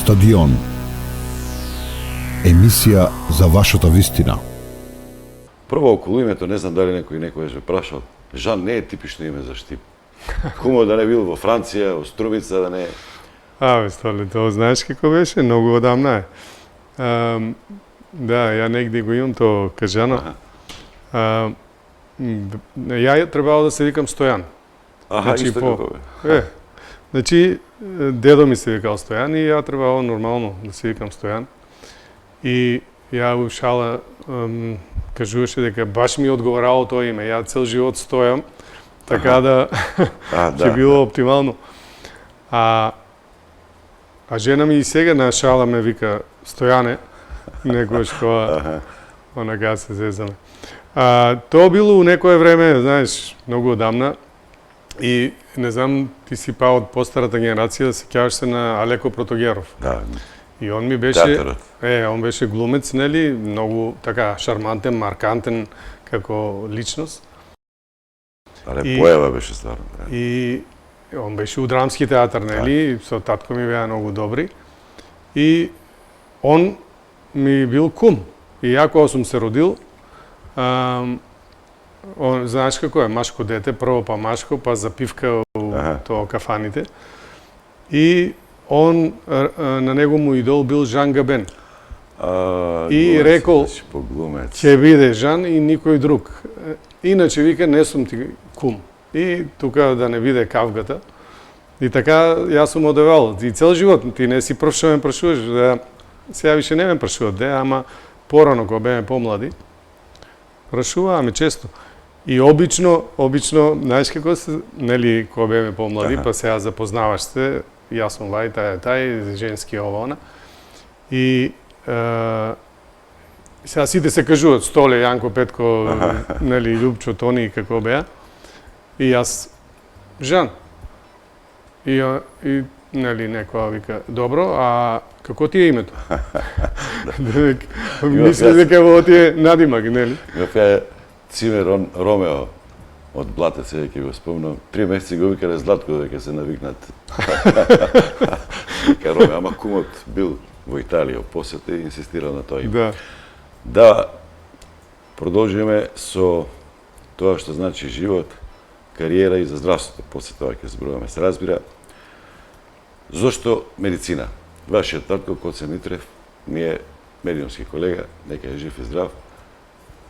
Стадион. Емисија за вашата вистина. Прво околу името, не знам дали некој ме прашал, Жан не е типично име за Штип. Кумо да не бил во Франција, во Струмица, да не... Столе, тоа знаеш како беше? Многу одамна е. Да, ја негде го имам тоа кажано. Ја требало да се викам Стојан. Исто како бе. Значи, дедо ми се викал Стојан и ја требало нормално да се викам Стојан. И ја у шала кажуваше дека баш ми одговарало тоа име. Ја цел живот стојам, така да ќе било оптимално. А жена ми и сега на шала ме вика Стојане, некојаш кога онака се зезаме. Тоа било у некое време, знаеш, многу одамна. И не знам, ти си па од постарата генерација, да се сеќаваш се на Алеко Протогеров. Да. И он ми беше, он беше глумец, нели, многу така шармантен, маркантен како личност. Але појава беше стварно. И он беше у драмски театар, нели, со татко ми беа многу добри. И он ми бил кум. И ја кога сум се родил, он, знаеш како е, машко дете, прво па машко, па запивка у тоа кафаните. И он, на него му идол бил Жан Габен. И рекол, ќе биде Жан и никој друг. Иначе вика, не сум ти кум. И тука да не биде кавгата. И така, јас сум одевал. И цел живот, ти не си прв што ме прашуваш, сега више не ме прашуват, ама порано, кога беме помлади, прашувааме често. И обично, знаеш како се, нели, кога беме помлади, па сега запознаваш се, јас сум вај, тај, женски ова, она. И сега сите се кажуваат, Столе, Јанко, Петко, нели, Љупчо, Тони, како беа. И јас, Жан. И нели, некоја вика, добро, а како ти е името? Мисли дека во ти е надимак, нели? Цимер Ромео од Блатец, ќе го спомнам, 3 месеци го викале Златко дека се навикнат. Вика Ромео, ама кумот бил во Италија, посета и инсистирал на тоа име. Да, продолжиме со тоа што значи живот, кариера и за здравството. После тоа ќе зборуваме, се разбира. Зошто медицина? Вашиот татко, Коце Митрев, ми е медиумски колега, нека е жив и здрав.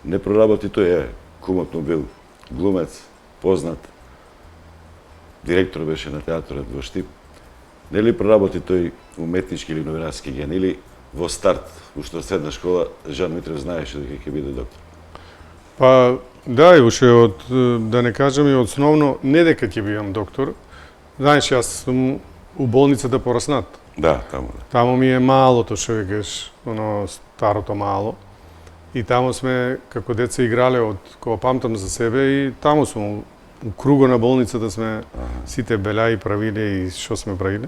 Не проработи тој, кумот му бил глумец, познат, директор беше на театарот во Штип. Нели проработи тој уметнички или новинарски ген, или во старт, уште од средна школа, Жан Митрев знаеше дека ќе биде доктор? Па, да, и уште од, да не кажам и основно, не дека ќе бидам доктор. Знаеш, јас сум у болницата пораснат. Да, таму. Таму ми е малото, што викаш, оно старото мало. И таму сме, како деца, играле од кога памтам за себе и таму сме, у круго на болницата сме сите белаи правиле и што сме правиле.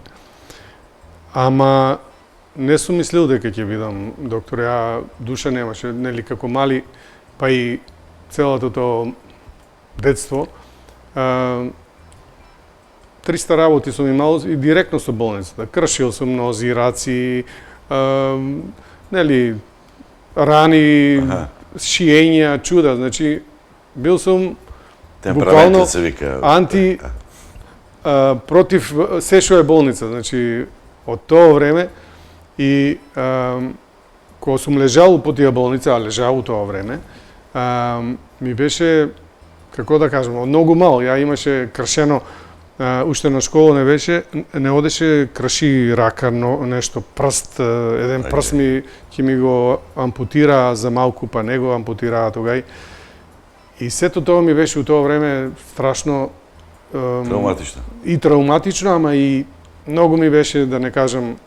Ама не сум мислил дека ќе бидам доктор, ја душа немаше, нели како мали, па и целото тоа детство. 300 работи сум имал и директно со болницата. Кршил сум нози, раци, нели, рани, шиења, чуда, значи бил сум буквално против се што е болница, значи од тоа време и кога сум лежал по тие болница, а лежал у тоа време, ми беше, како да кажам, многу мал, ја имаше кршено, уште на школа не беше, не одеше крши рака, нешто, прст, еден прст ќе ми го ампутира за малку, па не го ампутираа тогај. И сето тоа ми беше у тоа време страшно травматично. И травматично, ама и многу ми беше, да не кажам,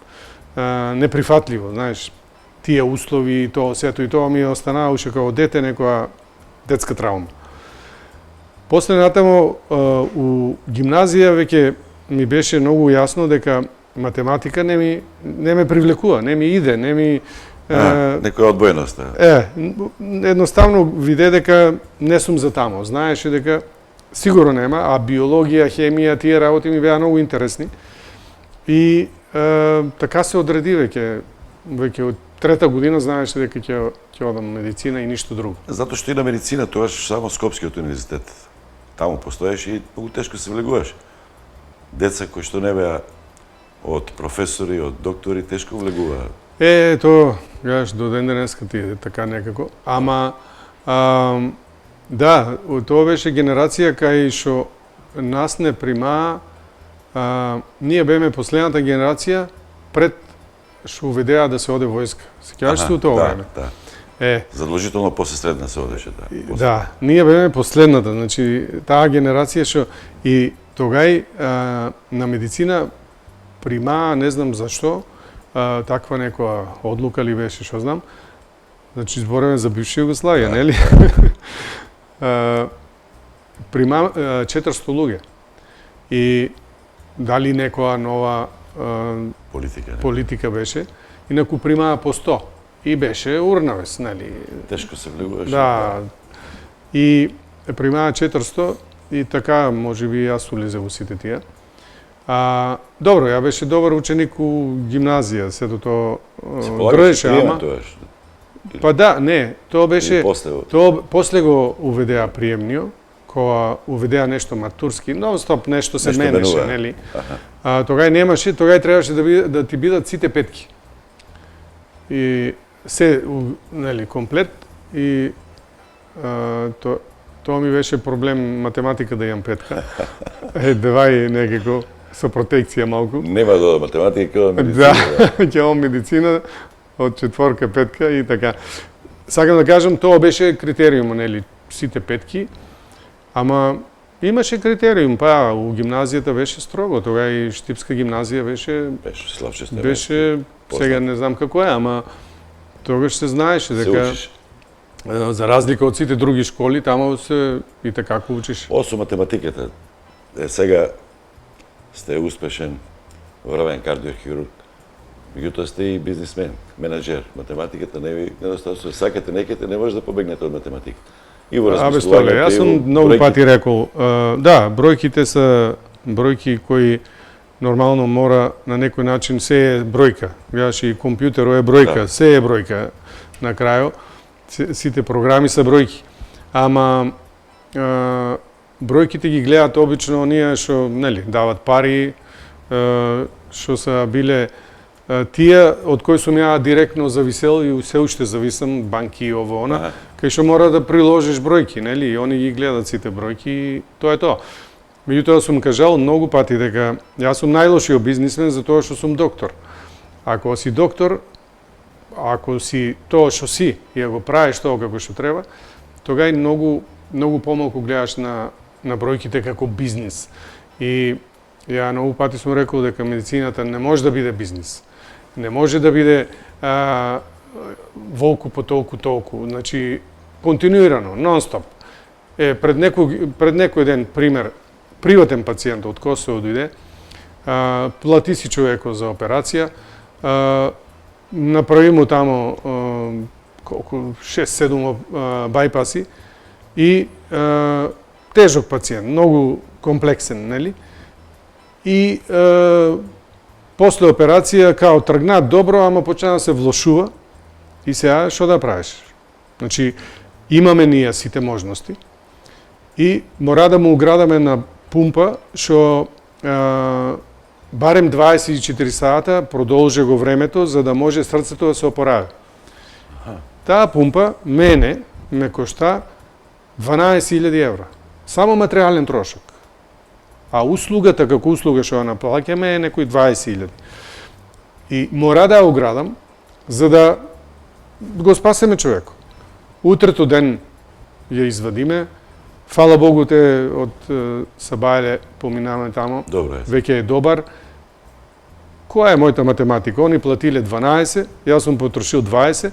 неприфатливо, знаеш, тие услови, тоа, сето и тоа ми останаа уште како дете некоја детска травма. После натаму у гимназија веќе ми беше многу јасно дека математика не ме привлекува, не ми иде, не ми некоја одбојност. Едноставно виде дека не сум за тамо. Знаеше дека сигурно нема, а биологија, хемија, тие работи ми беа многу интересни. И така се одреди веќе од трета година знаеше дека ќе одам медицина и ништо друго. Затоа што и на медицина тогаш само Скопскиот универзитет. Таму постоеше и многу тешко се влегуваш. Деца кои што не беа од професори, од доктори, тешко влегуваа. Тоа, гледаш, до ден денеска ти е така некако. Ама, да, тоа беше генерација кај што нас не примаа, ние беме последната генерација пред што уведеа да се оде војска. Сеќаваш се у тоа време? Да. Задолжително после средна се одеше, да. Да, ние беме последната, значи таа генерација што и тогај на медицина примаа, не знам зашто, таква некоја одлука ли беше, што знам. Значи збореме за бивша Југославија, нели? Примаа 400 луѓе. И дали некоја нова политика беше, инаку примаа по 100. И беше урнавес, нели? Тешко се влегуваше. Да. И примаа 400 и така, можеби јас улезе во сите тие. Добро, ја беше добар ученик у гимназија, сето тоа гроеше, ама... Па да, не, тоа беше... Тоа после го уведеа приемниот, кога уведеа нешто матурски, нон-стоп нешто се менеше, нели? Тогај немаше, тогај требаше да ти бидат сите петки. И се, нели, комплет, и тоа ми беше проблем математика да имам петка. Девај некако со протекција малку. Нема да математика, медицина. Да, ќе имам медицина од 4-ка, 5-ка и така. Сакам да кажам, тоа беше критериум, нели, сите петки. Ама имаше критериум, па у гимназијата беше строго, тога и Штипска гимназија беше Славче Стевенски. Беше сега не знам како е, ама тогаш се знаеше дека за разлика од сите други школи, таму се и така учиш. Осо математиката. Сега сте успешен вравен кардиохирург. Меѓутоа сте и бизнисмен, менаџер. Математиката не ви недостаточно. Сакате, некете, не може да побегнете од математиката. И во размислувањето. Јас сум многу пати рекол, да, бројките се бројки кои нормално мора на некој начин се е бројка. Гледаш и компјутерот е бројка, се е бројка на крајот. Сите програми се бројки. Ама бројките ги гледаат обично оние што, нели, дават пари, што се биле тие од кои сум ја директно зависел и се уште зависам, банки и ово она, кај што мора да приложиш бројки, нели, и они ги гледат сите бројки и тоа е тоа. Меѓутоа сум кажал многу пати дека јас сум најлошиот бизнисмен затоа што сум доктор. Ако си доктор, ако си тоа што си и го правиш тоа како што треба, тогај многу помалку гледаш на бројките како бизнис. И ја многу пати сум рекол дека медицината не може да биде бизнис. Не може да биде волку по толку. Значи, континуирано, нон-стоп. Пред некој ден, пример, приватен пациент од Косово дојде, плати си човекот за операција, направи му тамо 6-7 бајпаси и тежок пациент, многу комплексен, нели? И после операција као тргна добро, ама почна да се влошува и сега што да правиш? Значи, имаме ние сите можности и мора да му уградаме на пумпа што барем 24 сата продолжи го времето за да може срцето да се опорави. Таа пумпа мене ме кошта 12.000 евра. Само материјален трошок. А услугата како услуга што ја наплаќаме е некои 20.000. И мора да ја оградам за да го спасеме човекот. Утрето ден ја извадиме. Фала Богу те од Сабајле поминаваме тамо. Добро е. Веќе е добар. Која е мојата математика? Они платиле 12, јас сум потрошил 20.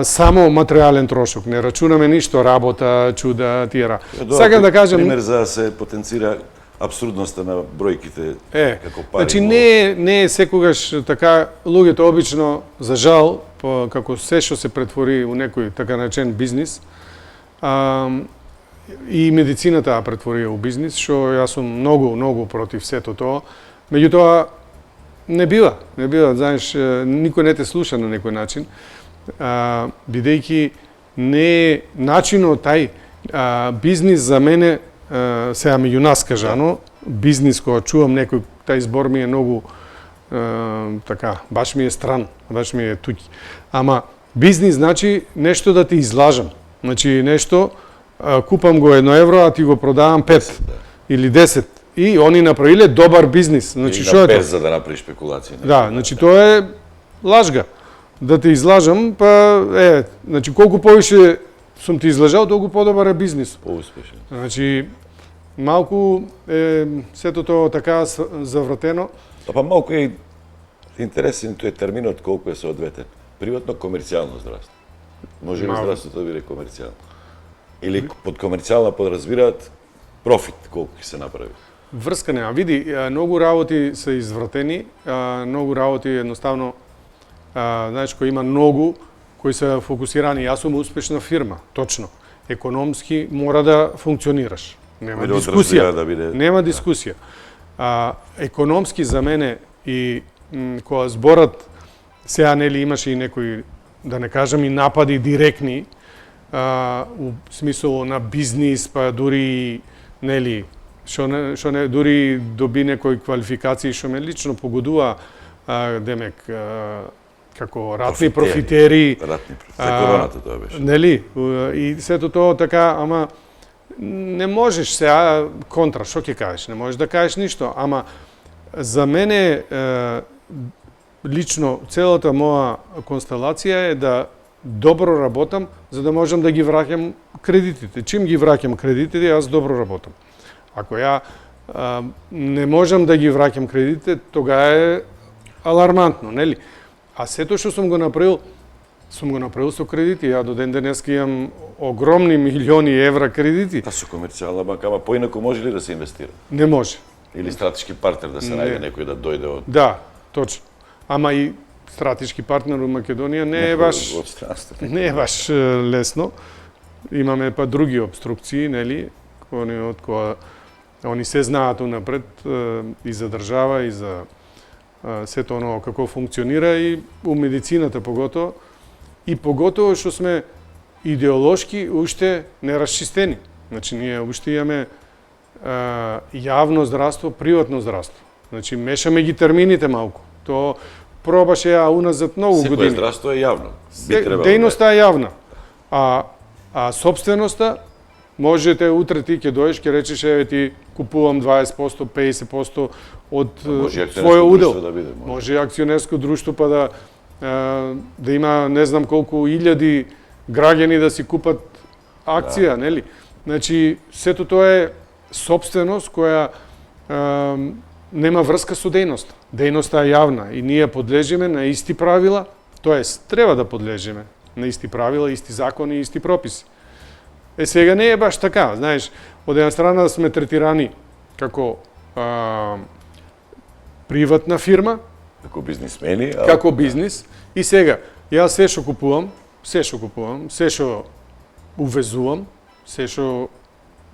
Само материјален трошок, не рачунаме ништо, работа, чуда, тие. Сакам да кажам, пример за да се потенцира апсурдноста на бројките како пари. Значи не е секогаш така, луѓето обично за жал, како се што се претвори у некој така наречен бизнис, и медицината ја претвори у бизнис, што јас сум многу против сето тоа. Меѓутоа Не бива, знаеш, никој не те слуша на некој начин, бидејќи не е начинот тај бизнис за мене, сега меѓу нас кажано, бизнис кога чувам некој, тај збор ми е многу така, баш ми е стран, баш ми е туѓ. Ама бизнис значи нешто да ти излажам. Значи нешто, купам го 1 евро, а ти го продавам 5 или 10. И они направиле добар бизнис. Значи што е тоа? Без за да направиш спекулација. Да, значи тоа е лажга. Да те излажам, па значи колку повише сум ти излажал, толку подобар е бизнис. Поуспешен. Значи малку сето тоа така завратено. Па малку е интересен тој терминот колку е соодветен. Приватно комерцијално здравство. Може ли здравството да биде комерцијално? Или под комерцијална подразбираат профит колку ќе се направи? Врска нема. Види, многу работи се извратени, многу работи едноставно, знаеш, кој има многу кои се фокусирани. Јас сум успешна фирма, точно. Економски мора да функционираш. Нема дискусија. Нема дискусија. Економски за мене и кога зборат, сега нели имаше и некои, да не кажам и напади директни, у смисол на бизнис, па дури нели што не дури доби некои квалификации што ме лично погодува, демек како ратни профитери. Короната тоа беше. Нели? И сето тоа така, ама не можеш сега контра, што ќе кажеш? Не можеш да кажеш ништо, ама за мене лично целата моја констелација е да добро работам за да можам да ги враќам кредитите. Чим ги враќам кредитите, јас добро работам. Ако ја не можам да ги враќам кредитите, тога е алармантно, нели? А сето што сум го направил со кредити. Ја до ден денеска имам огромни милиони евра кредити. Та со комерцијална банка, ама поинаку може ли да се инвестира? Не може. Или стратешки партнер да се најде некој да дојде од... Да, точно. Ама и стратешки партнер у Македонија не е баш лесно. Имаме па други обструкции, нели? Од која они се знаат унапред и за држава и за сето оно како функционира и у медицината поготово. И поготово што сме идеолошки уште нерасчистени. Значи ние уште имаме јавно здравство, приватно здравство. Значи мешаме ги термините малку. То пробаше ја уназад многу години. Секој здравство е јавно. Дејноста е јавна. А собственоста можете утре ти ќе дојдеш, ќе речеш еве ти купувам 20%, 50% од својот удел. Може акционерско друштво па да има не знам колку илјади граѓани да си купат акција, нели? Значи сето тоа е собственост која нема врска со дејноста. Дејноста е јавна и ние подлежиме на исти правила, тоест треба да подлежиме на исти правила, исти закони и исти прописи. Сега не е баш така, знаеш, од една страна сме третирани како приватна фирма, како бизнисмени, како бизнис, и сега јас се што купувам, се што увезувам, се што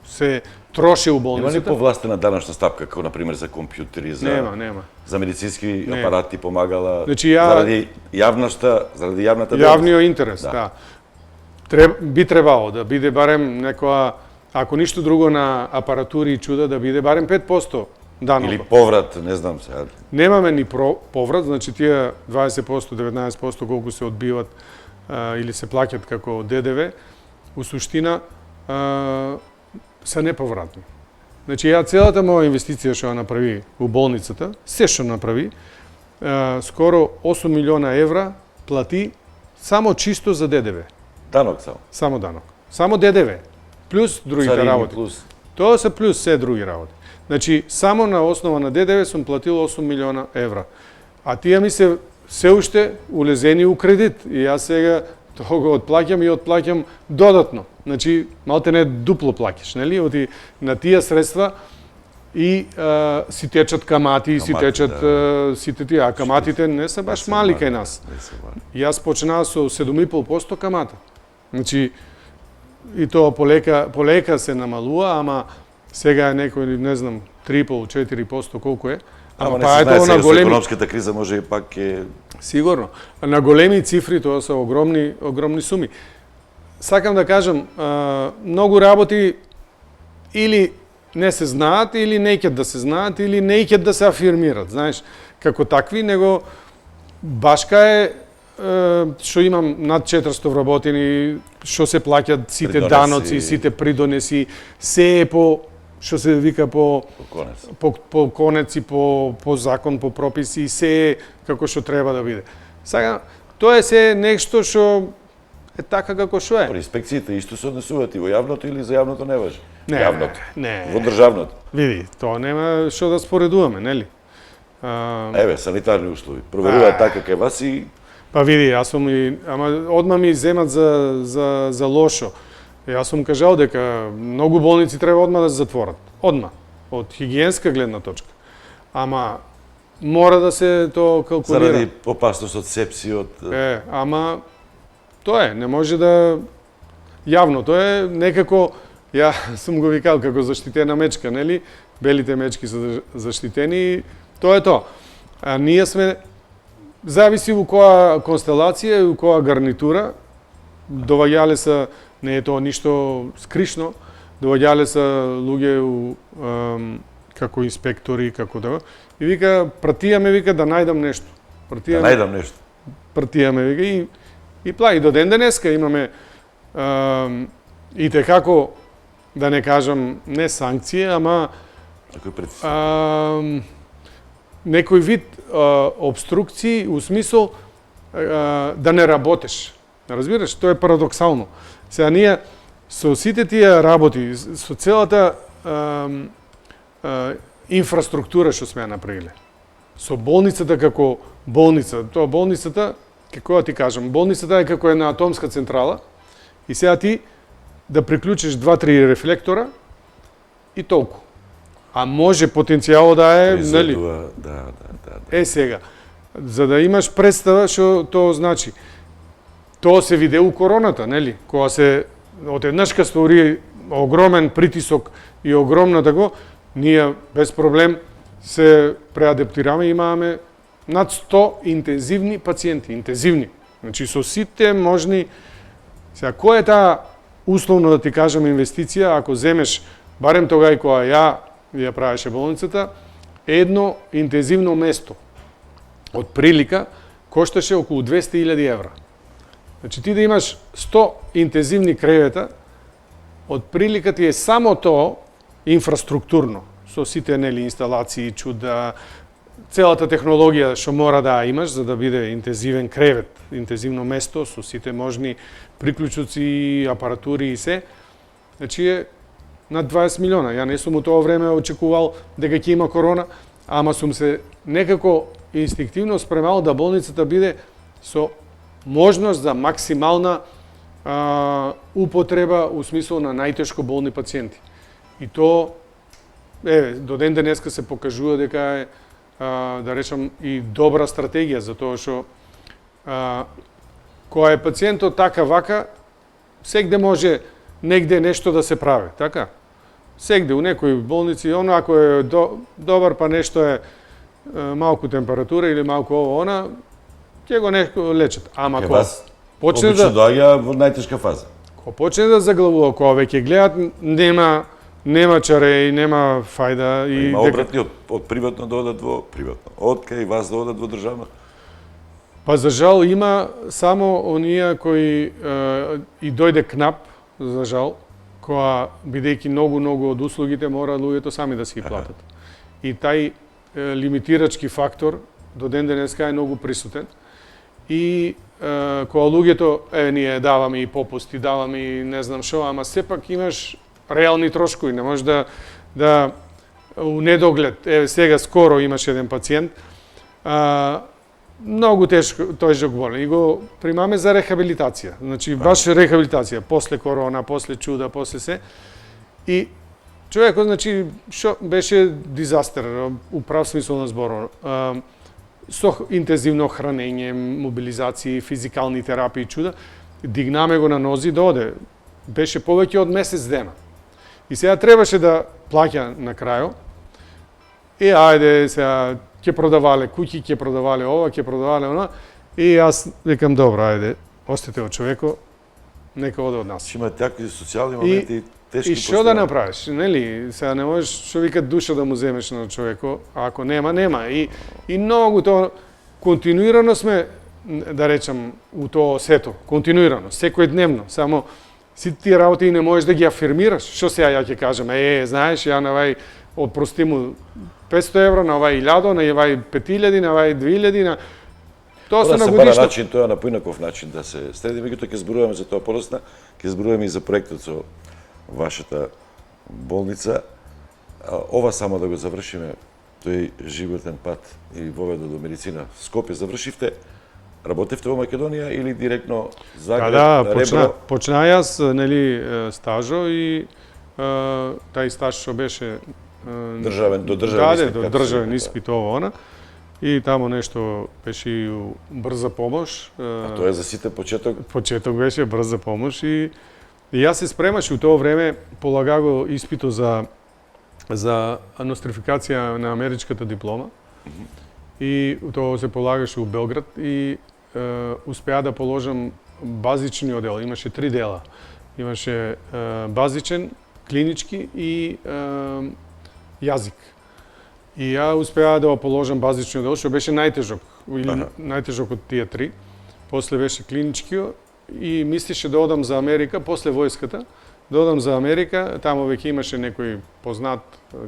се троши у болницата. Има ли повластена данъчна стапка, како например за компјутери, Нема. За медицински апарати помагала, значи, заради јавната јавниот интерес, да. Би требало да биде барем некоја, ако ништо друго на апаратури и чуда, да биде барем 5% данока. Или поврат, не знам сега. Немаме ни поврат, значи тие 20%, 19% колку се одбиват или се плаќат како ДДВ, у суштина се неповратни. Значи ја целата моја инвестиција што ја направи у болницата, се што направи, скоро 8 милиона евра плати само чисто за ДДВ. Данок само? Само данок. Само ДДВ. Плюс другите работи. Тоа се плюс се други работи. Значи, само на основа на ДДВ сум платил 8 милиона евра. А тие ми се уште улезени у кредит. И јас сега тоа го отплаќам и отплаќам додатно. Значи, малте не дупло плаќаш, нели? Оти на тие средства и си течат камати, си течат сите тие, а каматите не се баш мали кај нас. Јас почнаа со 7,5% камата. Значи, и тоа полека се намалува, ама сега е некој, не знам, 3,5-4% колку е. Ама не па се ето знае на сега со големи економската криза може и пак е... Сигурно. На големи цифри тоа се огромни суми. Сакам да кажам, многу работи или не се знаат, или неќат да се знаат, или неќат да се афирмират, знаеш, како такви, него башка е што имам над 400 вработени, што се плаќат сите Придонеси. даноци, сите придонеси, се е по што се вика по Конец. по конец и по закон, по прописи, се е како што треба да биде. Сега, тоа е се нешто што е така како што е. Инспекциите исто се однесуваат и во јавното или за јавното не важи? Не, Јавното. не. Во државното. Види, тоа нема што да споредуваме, нели? Еве, санитарни услови. Проверуваат така кај вас и Па види, јас сум и ама одма ми земат за лошо. Јас сум кажал дека многу болници треба одма да се затворат. Одма. Од хигиенска гледна точка. Ама мора да се тоа калкулира. заради опасност од сепси, од... Ама тоа е, не може да јавно, тоа е некако ја сум го викал како заштитена мечка, нели? Белите мечки се заштитени и тоа е тоа. А ние сме зависи у која констелација и у која гарнитура доваѓале се, не е тоа ништо скришно, доваѓале се луѓе како инспектори, како да, и вика, пратијаме, вика, да најдам нешто. Да најдам нешто. Пратијаме, вика, и плаи. До ден денеска имаме и текако, да не кажам, не санкции, ама Некој притиск. некој вид обструкции, у смисол да не работеш. Разбираш, тоа е парадоксално. Сега ние со сите тие работи, со целата инфраструктура што сме ја направиле, со болницата како болница, тоа болницата, како да ти кажам, болницата е како една атомска централа и сега ти да приклучиш 2-3 рефлектора и толку. А може потенцијало да е, нели? Да. Е сега, за да имаш представа што тоа значи. Тоа се виде у короната, нели? Кога се од еднашка стори огромен притисок и огромна тако, ние без проблем се преадаптираме, имаме над 100 интензивни пациенти, интензивни. Значи со сите можни. Сега која е таа условно да ти кажам инвестиција ако земеш барем тога и кога ја правеше болницата, едно интензивно место од прилика кошташе околу 200.000 евра. Значи ти да имаш 100 интензивни кревета, од прилика ти е само тоа инфраструктурно, со сите нели инсталации, чуда, целата технологија што мора да имаш за да биде интензивен кревет, интензивно место со сите можни приклучоци, апаратури и се. Значи е над 20 милиона. Ја не сум у тоа време очекувал дека ќе има корона, ама сум се некако инстинктивно спремал да болницата биде со можност за максимална употреба у смисол на најтешко болни пациенти. И то до ден денеска се покажува дека е да речам и добра стратегија за тоа што кога е пациентот така вака сегде може негде нешто да се прави, така? Сегде у некои болници, оно ако е добар па нешто е малку температура или малку ово она, ќе го некој лечат. Ама кога почне обично доаѓа во најтешка фаза. Кога почне да заглавува, кога веќе гледат, нема чареи, нема фајда и има обратни од приватно да одат во приватно. Од кај вас да одат во државно. Па за жал има само оние кои и дојде КНАП, за жал, која бидејќи многу од услугите мора луѓето сами да си ги платат. И тај лимитирачки фактор до ден денеска е многу присутен. И кога луѓето ние даваме и попусти, даваме и не знам што, ама сепак имаш реални трошкови, не можеш да у недоглед, сега скоро имаш еден пациент, многу тежок болен и го примаме за рехабилитација. Значи баш рехабилитација, после корона, после чуда, после се. И човекот, значи, што беше дизастер, у прав смисол на зборот. Со интензивно хранење, мобилизации, физикални терапии, чуда, дигнаме го на нози да оде. Беше повеќе од месец дена. И сега требаше да плаќа на крајот. И ајде сега ќе продавале куќи, ќе продавале ова, ќе продавале она. И јас викам добро, ајде, остете од човеко, нека оде од нас. Има такви социјални моменти тешки. И што да направиш, нели? Сега не можеш што вика душа да му земеш на човеко, а ако нема, нема. И многу тоа континуирано сме, да речам, у тоа сето, континуирано, секојдневно, само си тие работи и не можеш да ги афирмираш. Што сега ја ќе кажам, знаеш, ја на вај отпрости му 500 евра, на вај 1000, на вај 5000, на вај 2000, на тоа се на годишно. Начин, тоа на поинаков начин да се среди, меѓутоа ќе зборуваме за тоа подоцна, ќе зборуваме и за проектот со вашата болница. Ова само да го завршиме, тој животен пат и воведа до медицина. Скопје завршивте, работевте во Македонија или директно Загреб, Ребро? Почна јас, нели, стажо и тај стаж што беше државен, до државен испит. Да, до државен испит ова она. И тамо нешто беше и брза помош. А тоа е за сите почеток? Почеток беше брза помош и јас се спремаш у тоа време, полага го испито за нострификација на америчката диплома. И тоа се полагаше у Белград и успеа да положам базичниот дел. Имаше 3 дела. Имаше базичен, клинички и јазик. И ја успеа да положам базичниот дел, што беше најтежок, или најтежок од тие 3. После беше клиничкиот и мислеше да одам за Америка, после војската, да одам за Америка, тамо веќе имаше некој познат,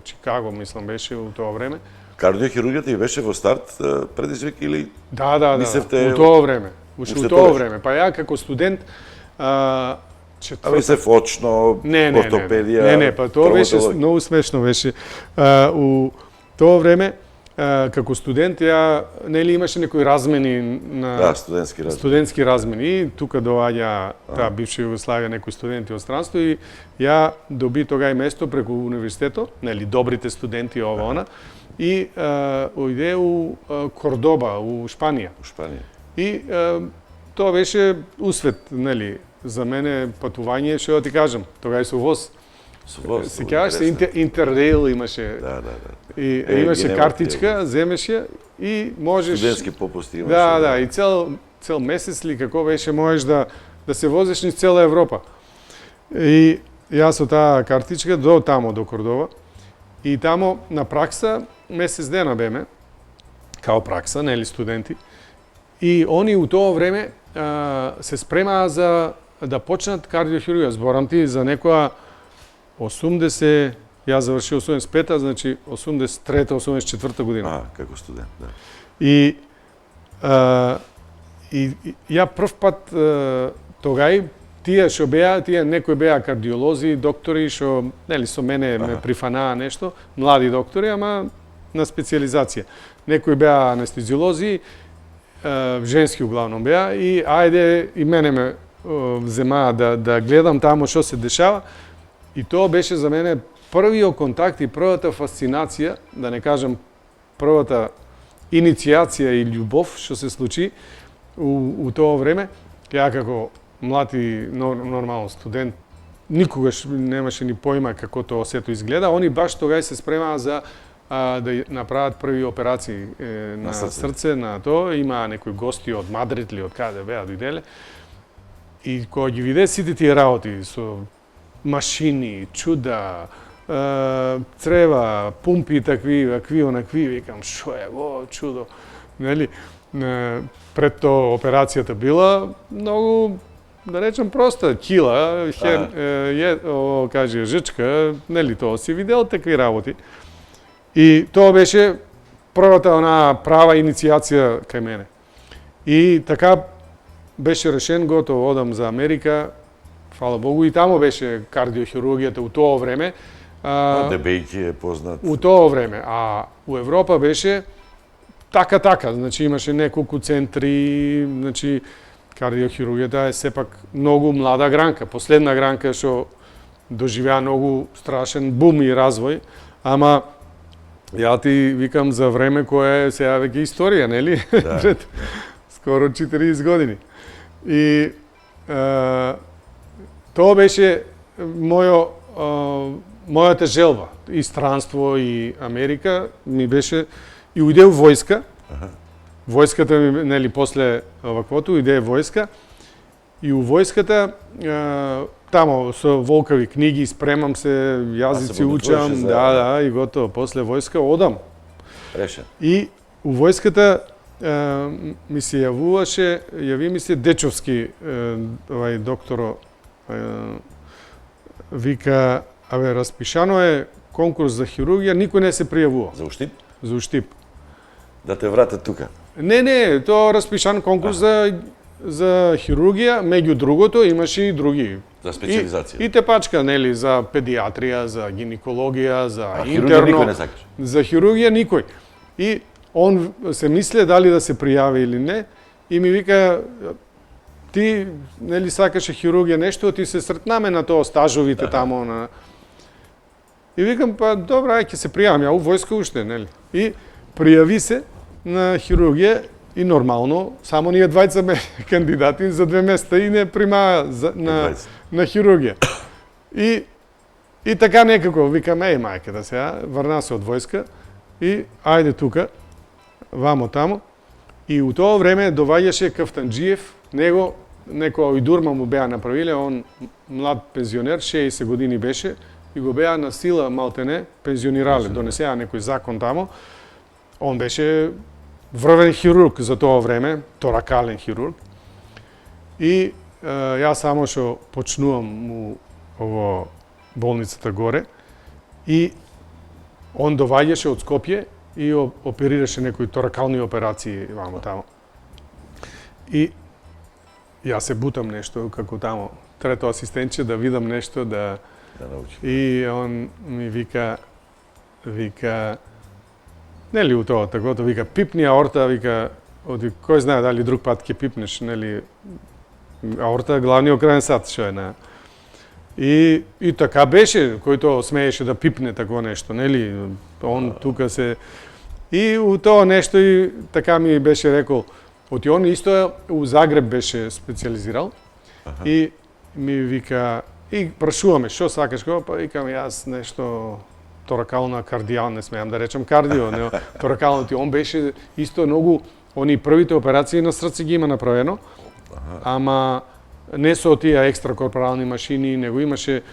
Чикаго, мислам, беше у тоа време. Кардиохирургијата и беше во старт предизвик или? Да, у тоа време. У тоа време. Па ја како студент, мислев очно, ортопедија. Не, па тоа беше многу смешно беше. У тоа време, како студент, ја нели имаше некои размени на студентски размени. И тука доаѓа таа бивша Југославија некои студенти од странство и ја доби тогај место преку универзитетот, нели добрите студенти ова она. И ојде у Кордоба, у Шпанија. И тоа беше усвет, нели, за мене патување, што да ти кажам, тогај со воз. Се кажеш, Интеррейл имаше. Да. И имаше картичка, земеше и можеш... Студентски попусти имаше. Да, и цел месец ли како беше, можеш да се возиш низ цела Европа. И јас со таа картичка до тамо, до Кордова. И тамо на пракса месец дена беме, као пракса, нели студенти. И они у тоа време се спремаа за да почнат кардиохирургија. Зборам ти за некоја 80, јас завршил 85-та, значи 83-та, 84-та година. Како студент, да. И ја прв пат тогај тие што беа, некои беа кардиолози, доктори што нели со мене ме прифанаа нешто, млади доктори, ама на специализација. Некои беа анестезиолози, женски углавном беа и ајде и мене ме вземаа да гледам тамо што се дешава. И тоа беше за мене првиот контакт и првата фасцинација, да не кажам првата иницијација и љубов што се случи у тоа време. Ја како млад и нормален студент никогаш немаше ни појма како тоа сето изгледа. Они баш тогај се спремаа за да направат први операции на срце, на тоа. Има некои гости од Мадрид или од каде беа дојделе. И кога ги виде сите тие работи со машини, чуда, црева, пумпи такви, онакви, викам, шо е во чудо. Нели, пред тоа операцијата била многу, да речем, проста, кила, каже, жичка, нели, тоа си видел такви работи. И тоа беше првата она права иницијација кај мене. И така беше решен, готово, одам за Америка, фала Богу, и тамо беше кардиохирургијата у тоа време. Дебејќи е познат. У тоа време, а у Европа беше така, значи имаше неколку центри, значи кардиохирургијата е сепак многу млада гранка, последна гранка што доживеа многу страшен бум и развој, ама ја ти викам за време кое е сега веќе историја, нели? Да. Пред скоро 40 години. И тоа беше мојата желба, и странство, и Америка, ми беше, и уиде у војска, војската ми, нели, после оваквото, иде војска, и у војската, тамо со волкави книги, спремам се, јазици учам, да, и готово. После војска одам. Решен. И у војската ми се јави ми се Дечовски, овај докторо, вика, распишано е конкурс за хирургија, никој не се пријавува. За уштип? За уштип. Да те вратат тука. Не, тоа распишан конкурс за хирургија, меѓу другото имаше и други. За специализација. И тепачка, нели, за педиатрија, за гинекологија, за интерно. Хирургија никој не сакаш? За хирургија никој. И он се мисле дали да се пријави или не, и ми вика, ти, нели, сакаше хирургија нешто, ти се сретнаме на тоа стажовите тамо на... И викам, па добра, ќе се пријавам, ја у војска уште, нели. И пријави се на хирургија и нормално, само ние двајца ме кандидати за 2 места и не прима на хирургија. И така некако викам, мајке да сега, врна се од војска и ајде тука, вамо тамо. И у тоа време доваѓаше Кафтанџиев, него некоја ујдурма му беа направиле, он млад пензионер, 60 години беше, и го беа на сила малтене пензионирале, донесеа некој закон тамо. Он беше врвен хирург за тоа време, торакален хирург. И јас само што почнувам му ово болницата горе и он доваѓаше од Скопје и оперираше некои торакални операции вамо тамо. И јас се бутам нешто како тамо трето асистентче да видам нешто да научи. И он ми вика нели у тоа такото, вика пипни аорта, вика кој знае дали друг пат ќе пипнеш, нели аорта главниот крвен сад што е на. И така беше, којто смееше да пипне тако нешто, нели, он тука се... И у тоа нешто и така ми беше рекол, оти он исто у Загреб беше специализирал, и ми вика, и прашуваме, што сакаш го, па викам јас нешто торакална кардијал, не смеам да речам кардио, не, торакално ти, он беше исто многу, они првите операции на срце ги има направено, ама не со тие екстракорпорални машини, него имаше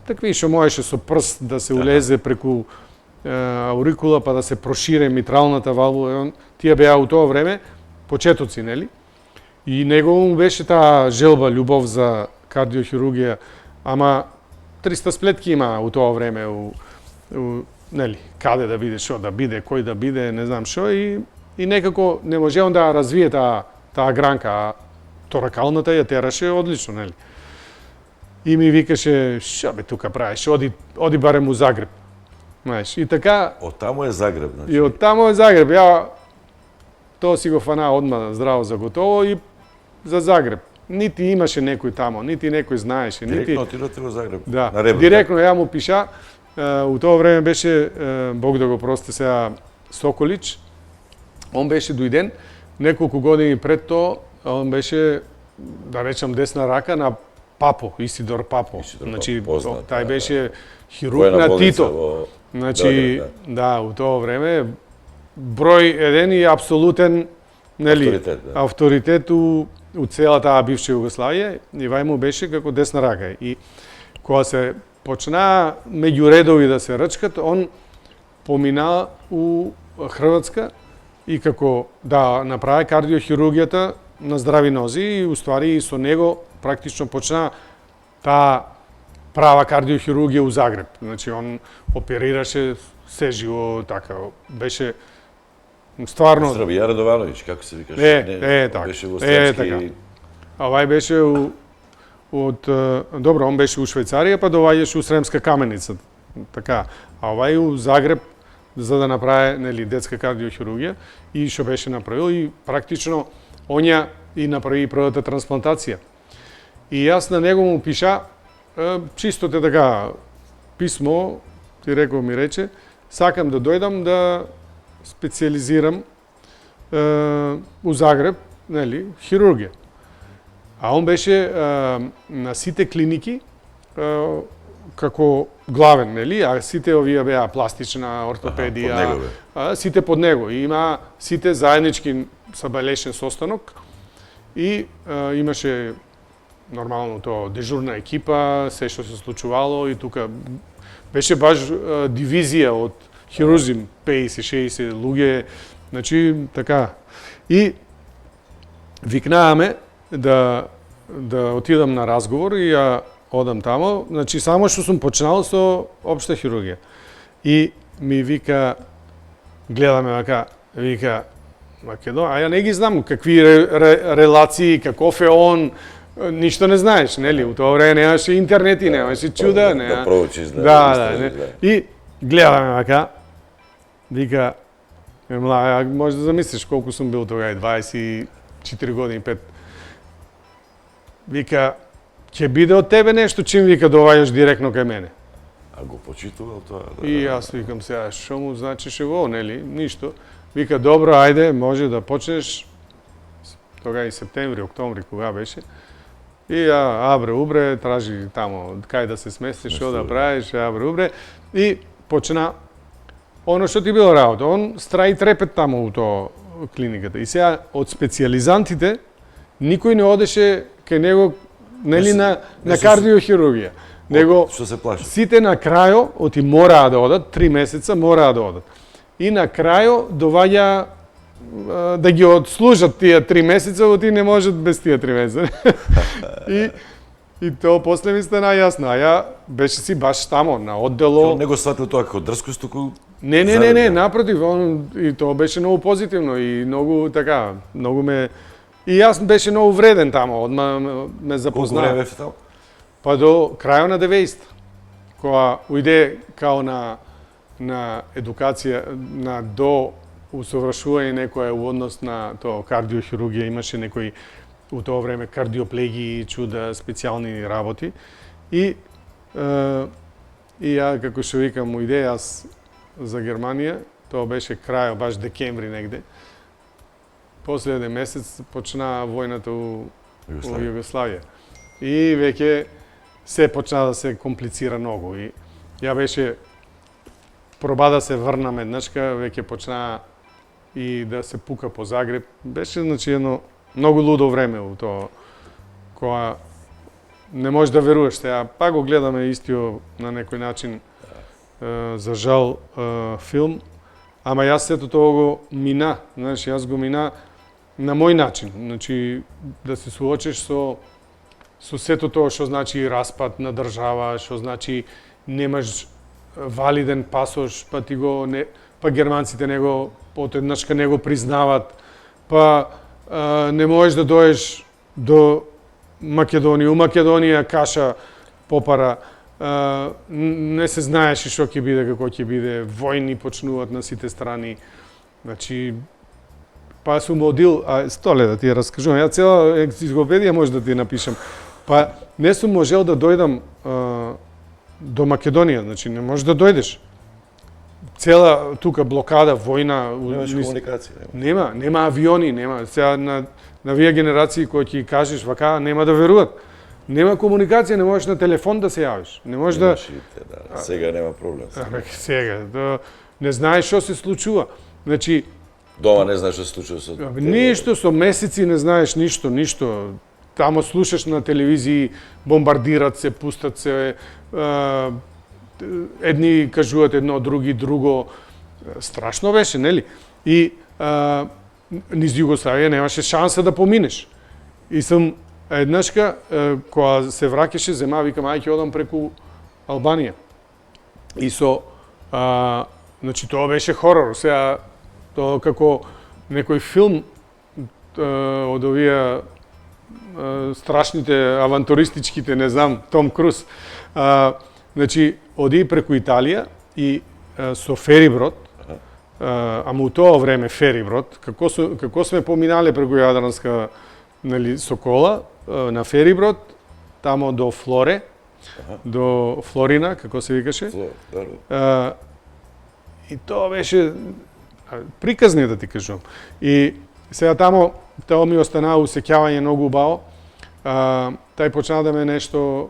такви што можеше со прст да се улезе преку аурикула па да се прошире митралната валвула. Тие беа у тоа време почетоци, нели? И него му беше таа желба, љубов за кардиохирургија, ама 300 сплетки има у тоа време нели, каде да биде, што да биде, кој да биде, не знам што, и некако не може он да развие таа гранка, а торакалната ја тераше одлично, нели. И ми викаше, што бе тука правиш, оди барем у Загреб. Знаеш, и така... Од таму е Загреб, значи. И од таму е Загреб. Ја тоа си го фана одма здраво за готово и за Загреб. Нити имаше некој тамо, нити некој знаеше, нити... Директно отидовте во Загреб. Да, на Ребро, директно ја му пиша. У тоа време беше, Бог да го прости сега, Соколич. Он беше дојден неколку години пред тоа, он беше, да речам, десна рака на Папо, Исидор Папо. Значи, тај беше хирург на Тито. Значи, да, у тоа време број еден и апсолутен, нели, авторитет у целата таа бивша Југославија, и вај му беше како десна рака. И кога се почна меѓу редови да се рчкат, он помина у Хрватска и како да направи кардиохирургијата на здрави нози, и уствари и со него практично почна таа права кардиохирургија у Загреб. Значи, он оперираше се живо, така, беше стварно... Здравија Радовановиќ, како се викаш? Така. Беше во Српски... Овај беше добро, он беше у Швајцарија, па доваѓаше у Сремска каменица. Така. А овај у Загреб, за да направи, нели, детска кардиохирургија, и што беше направил, и практично оња и направи првата трансплантација. И јас на него му пиша, чисто те така писмо, ти рекол ми рече, сакам да дојдам да специализирам у Загреб, нели, хирургија. А он беше на сите клиники како главен, нели? А сите овие беа пластична, ортопедија, сите под него. И има сите заеднички сабелешен состанок и имаше нормално тоа дежурна екипа, се што се случувало и тука беше баш дивизија од хирурзи, 50-60 луѓе, значи така. И викнааме да отидам на разговор и ја одам тамо, значи само што сум почнал со општа хирургија. И ми вика, гледаме вака, вика, Македонија, а ја не ги знам какви релации, каков е он, ништо не знаеш, нели? У тоа време немаше интернет и немаше чуда, не. Да проучиш, да. И гледаме вака, вика, може да замислиш колку сум бил тога, 24 години, 5. Вика, ќе биде од тебе нешто, чим вика доваѓаш директно кај мене. А го почитувал тоа? Да, и јас викам сега, што му значише во, нели? Ништо. Вика, добро, ајде, може да почнеш, тога и септември, октомври, кога беше. И ја, абре, убре, тражи тамо, кај да се сместиш, што да правиш, абре, убре. И почна, оно што ти било работа, он страи трепет тамо у тоа клиниката. И сега, од специјализантите, никој не одеше кај него, нели, на кардиохирургија. Него, што се плаши? Сите на крајо, оти мораа да одат, 3 месеца мораа да одат. И на крајо доваѓа да ги отслужат тие 3 месеца, оти не можат без тие 3 месеца. и тоа после ми стана јасно, а ја беше си баш тамо, на оддело. Не го сватил тоа како дрскост, туку... Не, напротив, и тоа беше многу позитивно и многу така, многу ме... И јас беше многу вреден тамо, одма ме запознаа. Колку време беше тамо? Па до крајот на 90, кога уиде као на едукација, на до усовршување некоја у однос на тоа кардиохирургија, имаше некои у тоа време кардиоплегии, чуда, специјални работи. И ја, како што викам, уиде јас за Германија, тоа беше крајот, баш декември негде. Последен месец почна војната у Југославија. И веќе се почна да се комплицира многу. И ја беше проба да се врнам еднашка, веќе почна и да се пука по Загреб. Беше, значи, едно многу лудо време у тоа, кога не можеш да веруваш. Сега па го гледаме истиот на некој начин, за жал, филм, ама јас сето тоа го мина, знаеш, јас го мина на мој начин, значи да се суочиш со сето тоа што значи распад на држава, што значи немаш валиден пасош, па ти го не, па германците него одеднашка не го признават, па не можеш да доеш до Македонија, у Македонија каша попара, не се знаеше што ќе биде, како ќе биде, војни почнуваат на сите страни. Значи, па сум одил, столе да ти ја раскажувам, ја цела енциклопедија може да ти напишам. Па не сум можел да дојдам до Македонија, значи не можеш да дојдеш. Цела тука блокада, војна, Немаш комуникација, нема авиони, нема. Сега на вие генерации кои ќе кажеш вака нема да веруват. Нема комуникација, не можеш на телефон да се јавиш. Не можеш да... Сега нема проблем. Сега, не знаеш што се случува. Значи, дома не знаеш што се случува со... Ништо, со месеци не знаеш ништо. Тамо слушаш на телевизии, бомбардират се, пустат се, едни кажуваат едно, други друго. Страшно беше, нели? И низ Југославија немаше шанса да поминеш. И сум еднашка, кога се враќаше, зема, викам, ај ќе одам преку Албанија. И значи, тоа беше хорор. Сега, тоа како некој филм од овие страшните, авантуристичките, не знам, Том Круз. Значи, оди преку Италија и со фериброд, ама у тоа време фериброд, како сме поминале преку Јадранска, нели, со кола, на фериброд, тамо до Флоре, до Флорина, како се викаше. И тоа беше приказни, да ти кажувам. И сега тамо, тоа ми останаа усеќавање многу убаво. Тај почна да ме нешто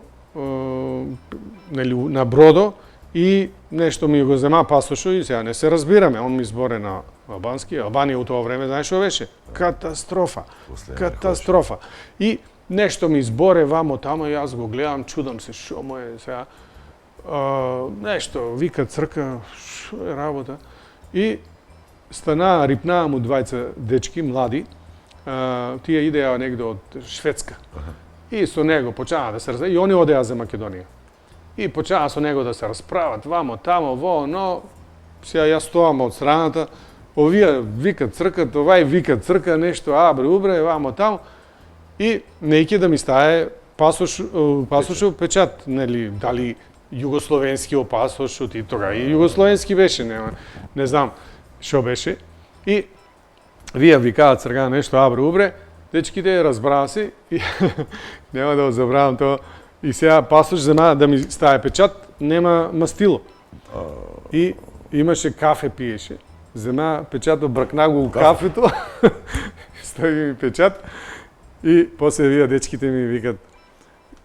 нели, на бродо и нешто ми го зема пасошо и сега не се разбираме. Он ми зборе на албански. Албанија у тоа време, знаеш што беше? Катастрофа. Катастрофа. И нешто ми зборе вамо тамо, јас го гледам, чудам се што му е сега. Нешто, вика црка, што е работа. И рипнаа му двајца дечки, млади, тие идеја негде од Шведска. И со него почнаа да се и они одеа за Македонија. И почнаа со него да се расправат, вамо, тамо, во, но, сега јас стоам од страната, овие викат цркат, овај викат црка, нешто, абре, убре, вамо, тамо, и неќе да ми стае пасошо печат, нели, дали југословенски пасошот и тога, и југословенски беше, не знам што беше, и вие викаат црка нешто, абре, убре, дечките разбраа се и нема да го забравам тоа. И сега пасош зема да ми стае печат, нема мастило. И имаше кафе пиеше. Зема печатот, бракна го у кафето, стави ми печат и после вие дечките ми викат,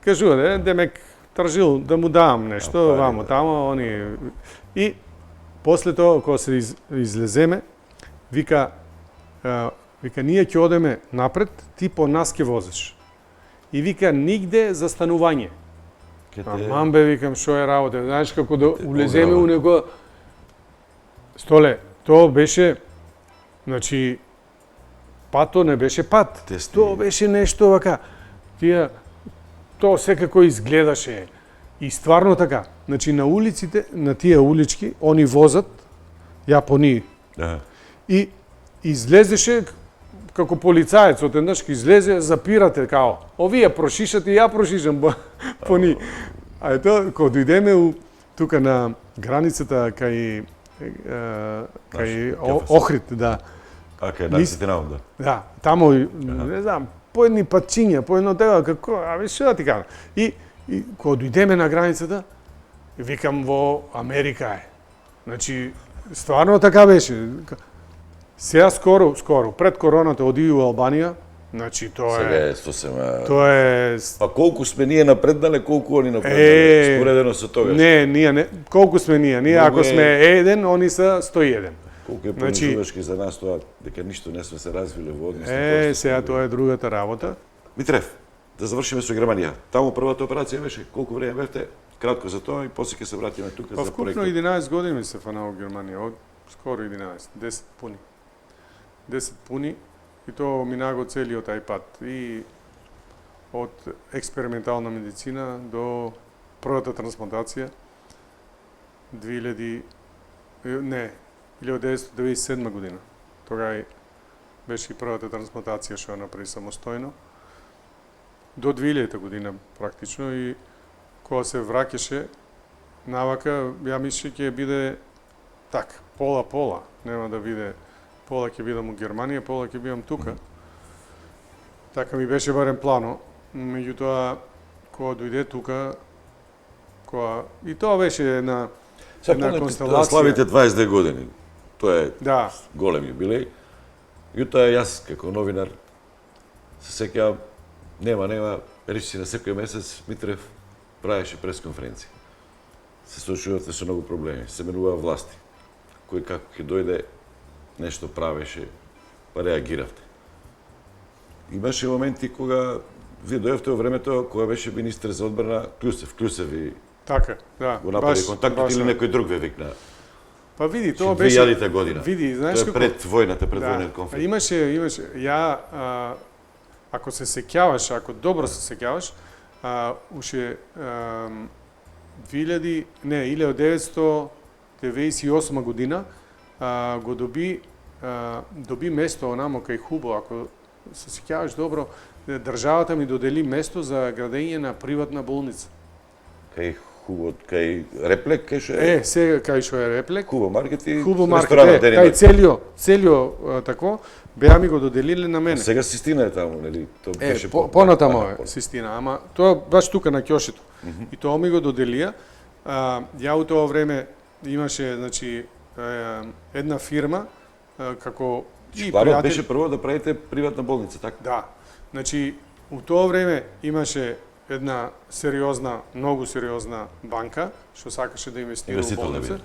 кажува, демек тржил да му давам нешто, вамо тамо, они. И после тоа кога се излеземе, вика ние ќе одеме напред, ти по нас ќе возиш. И вика нигде за станување. Мамбе, викам, што е работа? Знаеш како да улеземе у него. Столе, тоа беше, значи, пато не беше пат. Тоа беше нешто вака. Тоа секако изгледаше. И стварно така. Значи, на улиците, на тие улички, они возат, јапони. И излезеше како полицаец од еднаш излезе, запирате као. Овие прошишат и ја прошишам по ни. А ето, кога дојдеме тука на границата кај Охрид, да. Кај границите на онда. Да, тамо, не знам, по едни патчиња, по едно тега, како, што да ти кажам. И кога дојдеме на границата, викам во Америка е. Значи, стварно така беше. Сега скоро, пред короната оди у Албанија, значи тоа е... Сега е сосема... Тоа е... А колку сме ние напреднале, колку они напреднале, споредено со тогаш? Не, колку сме ние? Ние ако сме еден, они се 101. Колку е понижувачки за нас тоа, дека ништо не сме се развиле во однос. Сега тоа е другата работа. Митрев, да завршиме со Германија. Таму првата операција беше, колку време бевте? Кратко за тоа и после ќе се вратиме тука за проектот. Вкупно 11 години се фанал Германија, скоро 11, 10 пуни. 10 пуни и тоа мина го целиот тај пат. И од експериментална медицина до првата трансплантација 1997 година. Тога беше и првата трансплантација што ја направи самостојно. До 2000 година практично и кога се враќаше навака, ја мислиш ќе биде так, пола-пола, нема да биде пола ќе бидам у Германија, пола ќе бидам тука. Така ми беше барем плано. Меѓутоа, кога дојде тука, и тоа беше една констелација. Славите 22 години. Тоа е да. Голем јубилеј. Јутоа јас, како новинар, се сеќавам, нема, речиси на секој месец Митрев правеше пресконференција. Се соочувавте со многу проблеми, се менуваа власти. Кој како ќе дојде, нешто правеше, па реагиравте. Имаше моменти кога вие дојавте во времето кога беше министер за одбрана Клюсев и така, да. Го направи контактот или некој друг ве викна. Па види, тоа беше 2000 година. Види, знаеш како пред војната, пред војниот конфликт. Имаше ја ако се сеќаваш, ако добро се сеќаваш, уште 1998 година го доби место онамо кај Хубо, ако се сеќаваш добро, државата ми додели место за градење на приватна болница. Кај Хубо, кај Реплек, кај што е? Сега кај што е Реплек. Хубо маркет и ресторанот, кај целио такво, беа ми го доделиле на мене. Сега Систина е таму, нели? Тоа беше понатамо е Систина, ама тоа баш тука на ќошето. И тоа ми го доделија. Ја у тоа време имаше, значи, една фирма како и планот беше прво да правите приватна болница, така? Да. Значи, у тоа време имаше една сериозна, многу сериозна банка што сакаше да инвестира во Инвеститор да болница. биде.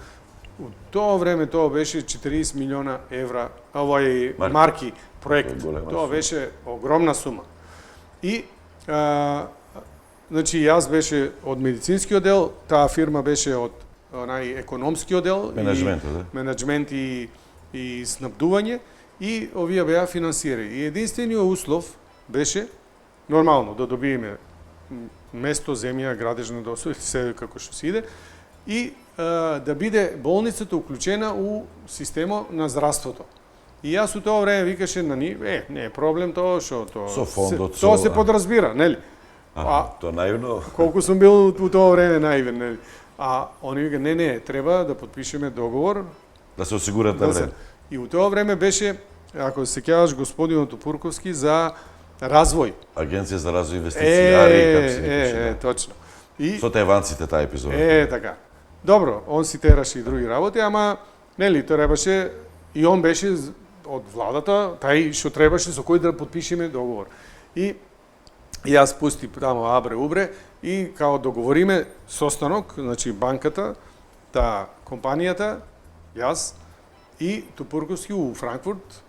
У тоа време тоа беше 40 милиона евра, Марки. марки проект. Голема Тоа сума. беше огромна сума. И значи јас беше од медицинскиот дел, таа фирма беше од онај економскиот дел, Менеджментот, да. менеджмент и снабдување, и овие беа финансиери. И единствениот услов беше нормално да добиеме место, земја, градежна дозвола, се како што се иде, и да биде болницата уклучена у системот на здравството. И јас у тоа време викаше на нив, не е проблем тоа, што тоа Со фондот, тоа со- се подразбира, нели? Тоа наивно. Колку сум бил у тоа време наивен, нели? А они вика, не, треба да подпишеме договор. Да се осигурат на Да се... време. И у тоа време беше, ако се сеќаваш, господинот Тупурковски за развој. Агенција за развој инвестиции, како се викаше. Точно. И Со тајванците таа епизода. така. Добро, он си тераше и други работи, ама нели требаше и он беше од владата, тај што требаше со кој да подпишеме договор. И јас пусти тамо абре убре и као договориме состанок, значи банката, таа компанијата, јас и Тупурковски у Франкфурт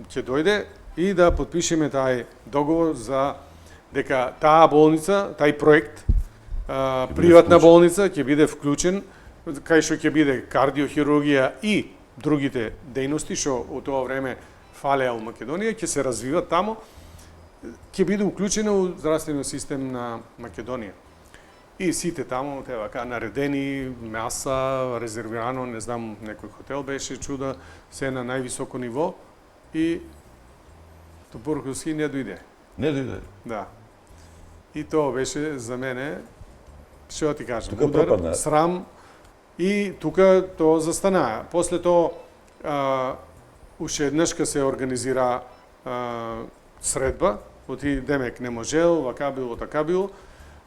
ќе дојде и да подпишеме тај договор за дека таа болница, тај проект, приватна вклучен. болница ќе биде вклучен, кај што ќе биде кардиохирургија и другите дејности што у тоа време фалеа у Македонија, ќе се развиват тамо, ќе биде уклучена у здравствениот систем на Македонија. И сите таму, те вака наредени, маса, резервирано, не знам, некој хотел беше чуда, се на највисоко ниво и Тупурковски не дојде. Не дојде. Да. И тоа беше за мене, што ти кажам, Тука удар, пропадна. срам, и тука тоа застана. После тоа, уште еднашка се организира средба, оти демек не можел, вака било, така било.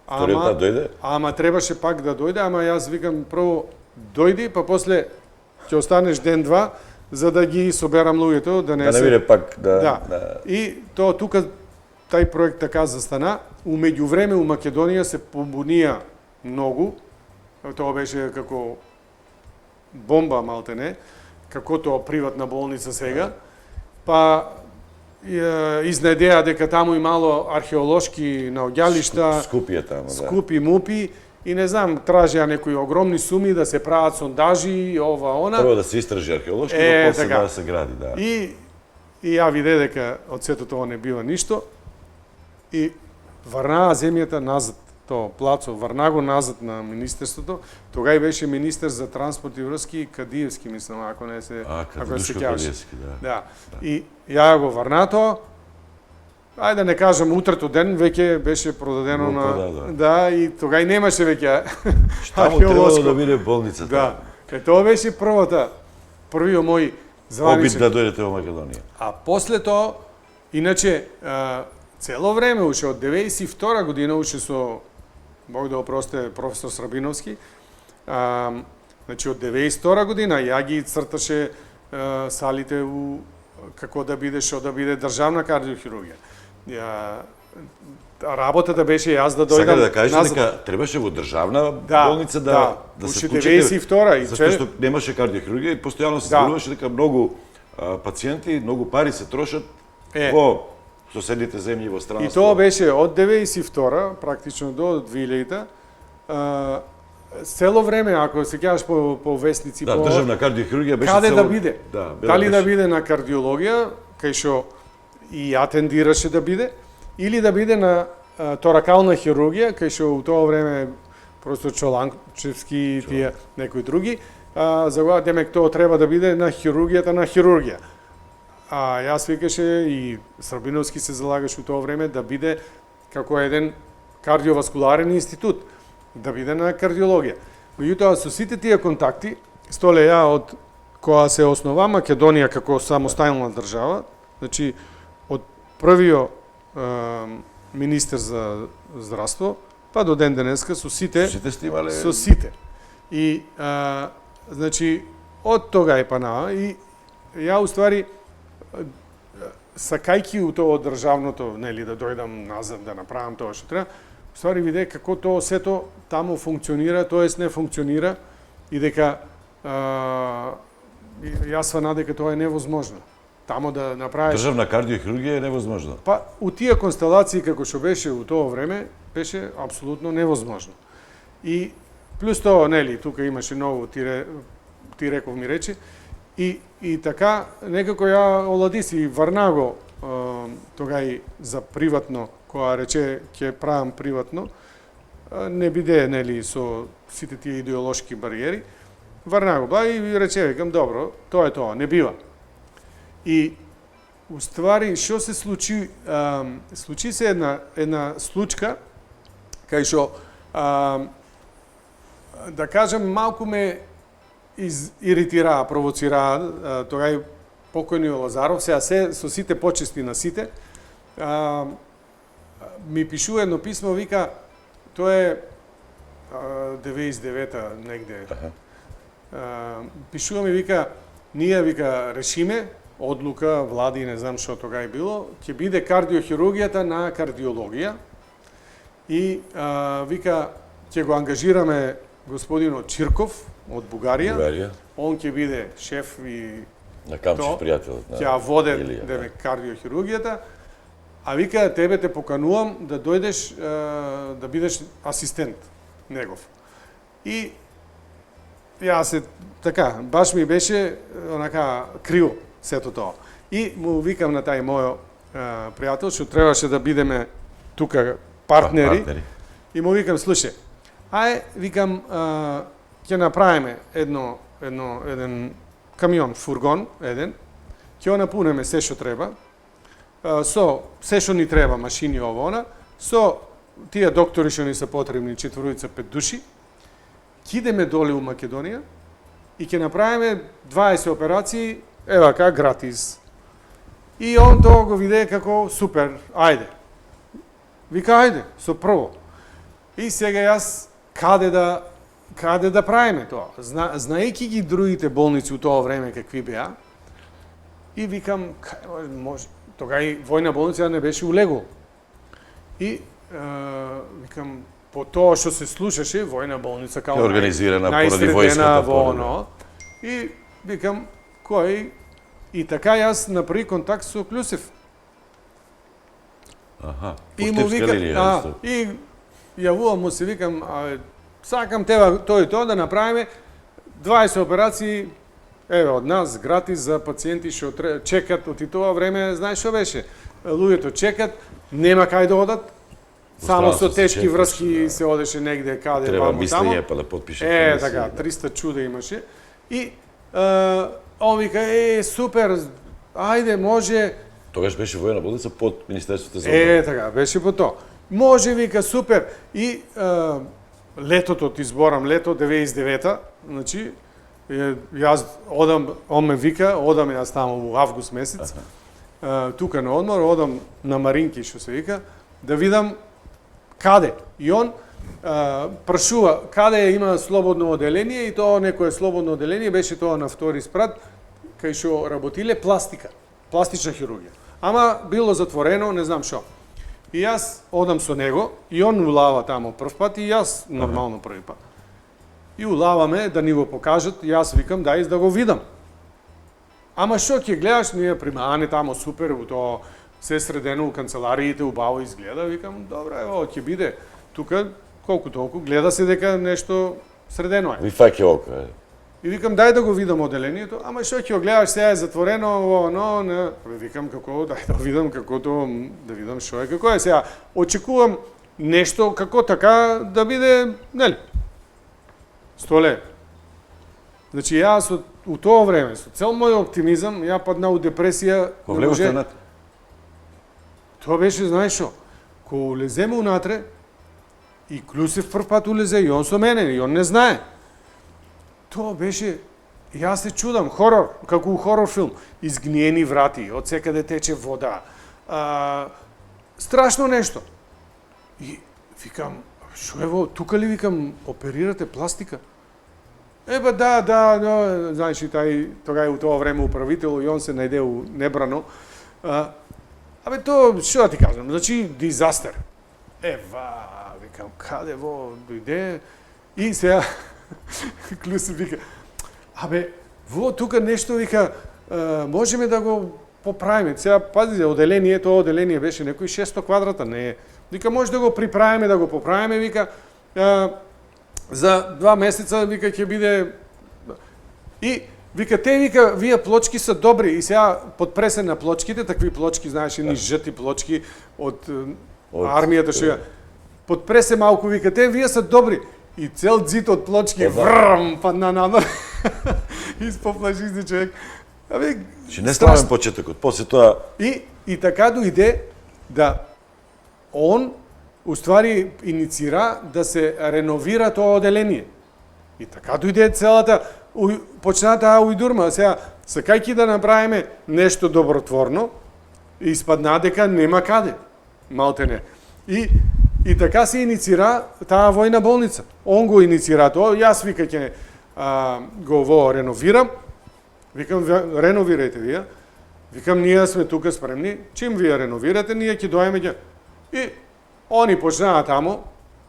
Вториот пат дојде? Ама требаше пак да дојде, ама јас викам прво дојди, па после ќе останеш ден-два, за да ги соберам луѓето, да не Да не се... биде пак Да. И тоа тука тај проект така застана. У меѓувреме у Македонија се побунија многу. Тоа беше како бомба малтене, како тоа приватна болница сега. Па изнедеа дека таму имало археолошки наоѓалишта, Скупи е таму, да. скупи мупи, и не знам, тражеа некои огромни суми да се прават сондажи, ова, она. Прво да се истражи археолошки, но после така. да се гради, да. И ја виде дека од сето тоа не бива ништо. И врнаа земјата назад, тоа плацо, врна го назад на министерството. Тогај беше министер за транспорт и врски Кадиевски, мислам, ако не се ако се Душко сеќаваш. Кадиевски, да. Да. И ја го врна тоа. Ајде да не кажам утрето ден веќе беше продадено Го на продадо. да, и тогај немаше веќе Таму требало да биде болницата. Да. Тоа беше првиот мој Обид званичен. да дојдете во Македонија. А после тоа, иначе, цело време, уште од 92 година, уште со, Бог да опросте, професор Срабиновски, значи од 92 година, ја ги црташе салите у како да биде, што да биде државна кардиохирургија. Работата беше јас да дојдам Сакате да кажете назад. дека требаше во државна Да, болница да. да се Уште вклучите, 92-а и зашто што немаше кардиохирургија и постојано се Да. зборуваше дека многу пациенти, многу пари се трошат во соседните земји во И странство. тоа беше од 92 практично до 2000 цело време, ако се сеќаваш по вестници, Да, по државна кардиохирургија беше каде цело... да биде? Да, бела Дали да беше. биде на кардиологија, кај што и ја тендираше да биде, или да биде на торакална хирургија, кај што у тоа време професор Чоланчевски и тие некои други, за демек тоа треба да биде на хирургијата на хирургија. А јас викаше и Србиновски се залагаше у тоа време да биде како еден кардиоваскуларен институт, да биде на кардиологија. Меѓутоа, со сите тие контакти, столе ја од која се основа Македонија како самостојна држава, значи од првиот министер за здравство, па до ден денеска со сите Сите сте имале... со сите. И значи од тога па на и ја уствари сакајки у тоа државното, нели да дојдам назад да направам тоа што треба, ствари виде како тоа сето таму функционира, тоест не функционира и дека јас свана дека тоа е невозможно. Таму да направиш Државна кардиохирургија е невозможно. Па у тие констелации како што беше у тоа време беше апсолутно невозможно. И плюс тоа, нели, тука имаше ново ти реков ми речи и така некако ја оладиси Варнаго тогај за приватно, која рече ќе правам приватно, не биде, нели, со сите тие идеолошки бариери. Варнаго ба и рече, викам, добро, тоа е тоа, не бива. И уствари, што се случи? Случи се една случка, кај што, да кажем, малку ме иритираа, провоцираа, тогај покојниот Лазаров, сега се со сите почести на сите, ми пишува едно писмо, вика, тоа е 99-та негде. Пишува ми, вика, ние, вика, решиме, одлука, влади, не знам што тогај било, ќе биде кардиохирургијата на кардиологија и вика, ќе го ангажираме господинот Чирков од Бугарија. Он ќе биде шеф и на Камчев пријателот. Ќе ја воде деме кардиохирургијата, а вика, тебе те поканувам да дојдеш да бидеш асистент негов. И јас се така, баш ми беше онака криво сето тоа. И му викам на тај мој пријател, што требаше да бидеме тука партнери. И му викам, слушај, ај, викам, ќе направиме еден камион, фургон, ќе го напунеме се што треба, со се што ни треба, машини, ово, она, со тие доктори што ни се потребни, 4-5 души, ќе идеме доле у Македонија и ќе направиме 20 операции, евака, гратис. И он тоа го виде како супер, ајде. Вика, ајде, со прво. И сега јас каде да правиме тоа? Знаејќи ги другите болници у тоа време какви беа, и викам, може, тога и војна болница не беше улегол. И викам, по тоа што се слушаше, војна болница као организирана поради војската воно. И викам, кој? И така јас на први контакт со Клюсев. Аха, и му вика, и јавувам му се, викам, сакам тева тој и тоа да направиме 20 операции, еве, од нас, гратис за пациенти што чекат од и тоа време, знаеш што беше? Луѓето чекат, нема кај да одат, само со тешки врски се одеше негде каде, треба ваму таму. мислење па да потпише. Така, 300 чуда имаше. И он вика, супер, ајде, може. Тогаш беше војна болница под Министерството за одбрана. Така, беше по тоа. Може, вика, супер. И летото, ти зборам, лето 99-та, значи, јас одам, он ме вика, одам јас таму во август месец, тука на одмор, одам на Маринки, што се вика, да видам каде. И он прашува каде има слободно оделение, и тоа некое слободно оделение беше тоа на втори спрат, кај што работиле пластика, пластична хирургија. Ама било затворено, не знам што. И јас одам со него, и он улава тамо прв пат, и јас нормално први пат. И улаваме да ни го покажат, и јас викам, дај да го видам. Ама што ќе гледаш, ние примане тамо супер, тоа се средено у канцелариите, убаво изгледа, викам, добра, ево, ќе биде. Тука, колку толку, гледа се дека нешто средено е. Ви фаќа око, е. И викам, дај да го видам оделението, ама што ќе го гледаш, сега е затворено, оно, не. Викам, како, дај да видам како тоа, да видам што е, како е сега. Очекувам нешто како така да биде, нели? 100 лева. Значи, јас у тоа време, со цел мој оптимизам, ја падна у депресија. Повлегоште над? Тоа беше, знаеш што, кога улеземе унатре, и Клюсев прв пат улезе, и он со мене, и он не знае. Тоа беше, јас се чудам, хорор, како у хорор филм, изгниени врати, од секаде тече вода, страшно нешто. И викам, шо ево, тука ли, викам, оперирате пластика? Еба да, знаеш, и тога е у тоа време управител, и он се најде у небрано. Абе, тоа, што да ти кажам, значи, дизастер. Викам, каде во дојде? И сега Клюсев вика, во тука нешто, вика, можеме да го поправиме. Сега, пазите, оделение, тоа оделение беше некои 600 квадрата, не е. Вика, може да го приправиме, да го поправиме, вика, за 2 месеца, вика, ќе биде... И, вика, вика, вие плочки са добри. И сега подпресе на плочките, такви плочки, знаеш, ни жъти плочки од армијата, што ја... Подпресе малку, вика, вие са добри. И цел дзит од плочки, врррм, падна надолу. Испоплаши се човек. Че не славен почетокот, после тоа... И така дојде да он, уствари, инициира да се реновира тоа оделение. И така дојде целата, почна таа ујдурма. Сега, сакајќи да направиме нешто добротворно, испадна дека нема каде, малтене. И така се инициира таа војна болница. Он го инициира тоа, јас вика ќе го во реновирам. Викам, реновирајте вие. Викам, ние сме тука спремни. Чим вие реновирате, ние ќе дојдеме ќе. И они почнаа тамо.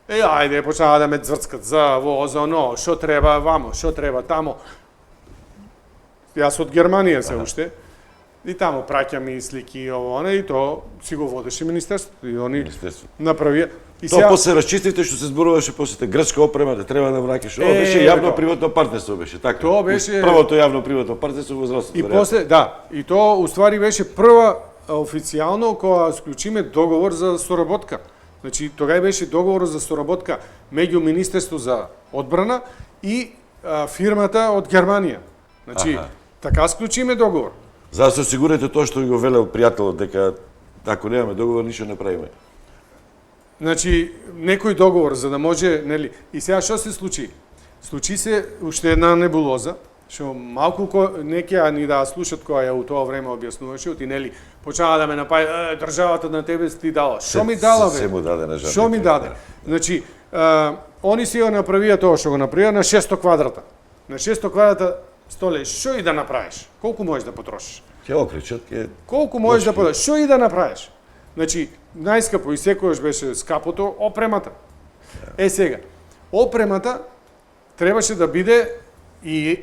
Ајде, почнаа да ме цврцкат за во, за оно, што треба вамо, што треба тамо. Јас од Германија се уште. И тамо праќам и слики и ово, и то си го водеше министерството. И они направија. Тоа после расчистивте што се зборуваше после грчка опрема да треба да враќаш. Ова беше јавно-приватно партнерство беше, така. Тоа беше првото јавно-приватно партнерство во здравството. И после, да, и тоа уствари беше прва официјално кога склучиме договор за соработка. Значи, тогава беше договор за соработка меѓу Министерство за одбрана и фирмата од Германија. Значи, така склучиме договор. За да се осигурите тоа што го велел пријателот, дека ако немаме договор, ништо не правиме. Значи, некој договор, за да може, нели... И сега што се случи? Случи се уште една небулоза, што малку неќа ни да слушат која ја у тоа време објаснуваше, оти нели почнаа да ме напаѓа, државата на тебе ти дала. Што ми дала, бе? Се му даде на жабите. Што ми даде? Значи, они си го направија тоа што го направија на 600 квадрата. На 600 квадрата столе, што и да направиш? Колку можеш да потрошиш? Ќе окричат, ќе... Колку можеш да потрошиш? Што и да направиш? Значи, најскапо и секојаш беше скапото опремата. Сега, опремата требаше да биде и